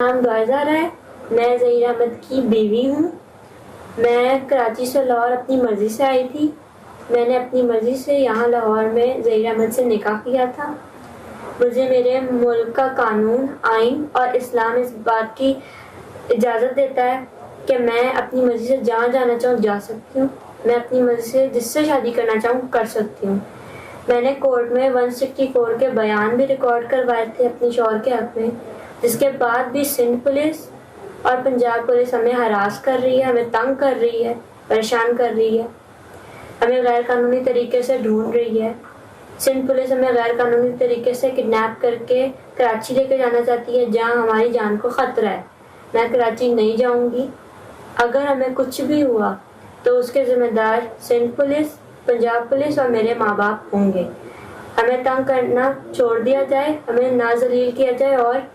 नाम 2000 है। मैं ज़हीर अहमद की बीवी हूँ। मैं कराची से लाहौर अपनी मर्ज़ी से आई थी। मैंने अपनी मर्ज़ी से यहाँ लाहौर में ज़हीर अहमद से निकाह किया था। मुझे मेरे मुल्क का कानून, आइन और इस्लाम इस बात की इजाज़त देता है कि मैं अपनी मर्ज़ी से जहाँ जाना चाहूँ जा सकती हूँ। मैं अपनी मर्ज़ी से जिससे शादी करना चाहूँ कर सकती हूँ। मैंने कोर्ट में 164 के बयान भी रिकॉर्ड करवाए थे अपने शौहर के हक़ में, जिसके बाद भी सिंध पुलिस और पंजाब पुलिस हमें हरास कर रही है, हमें तंग कर रही है, परेशान कर रही है, हमें गैर कानूनी तरीके से ढूंढ रही है। सिंध पुलिस हमें गैर कानूनी तरीके से किडनैप करके कराची लेके जाना चाहती है, जहाँ हमारी जान को ख़तरा है। मैं कराची नहीं जाऊँगी। अगर हमें कुछ भी हुआ तो उसके ज़िम्मेदार सिंध पुलिस, पंजाब पुलिस और मेरे माँ बाप होंगे। हमें तंग करना छोड़ दिया जाए, हमें नाज़लील किया जाए और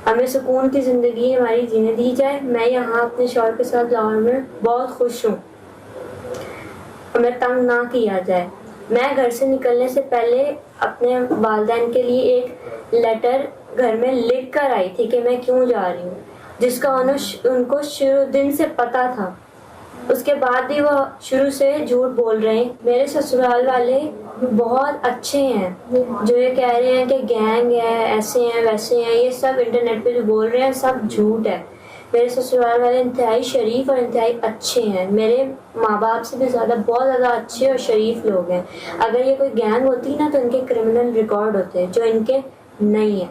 हमें सुकून की ज़िंदगी हमारी जीने दी जाए। मैं यहाँ अपने शौहर के साथ लाहौर में बहुत खुश हूँ। हमें तंग ना किया जाए। मैं घर से निकलने से पहले अपने वालिदैन के लिए एक लेटर घर में लिख कर आई थी कि मैं क्यों जा रही हूँ, जिसका उनको शुरू दिन से पता था। उसके बाद भी वो शुरू से झूठ बोल रहे हैं। मेरे ससुराल वाले बहुत अच्छे हैं। जो ये कह रहे हैं कि गैंग है, ऐसे हैं वैसे हैं, ये सब इंटरनेट पे जो बोल रहे हैं सब झूठ है। मेरे ससुराल वाले इंतहाई शरीफ और इंतहाई अच्छे हैं। मेरे माँ बाप से भी बहुत ज़्यादा अच्छे और शरीफ लोग हैं। अगर ये कोई गैंग होती ना तो इनके क्रिमिनल रिकॉर्ड होते, जो इनके नहीं है।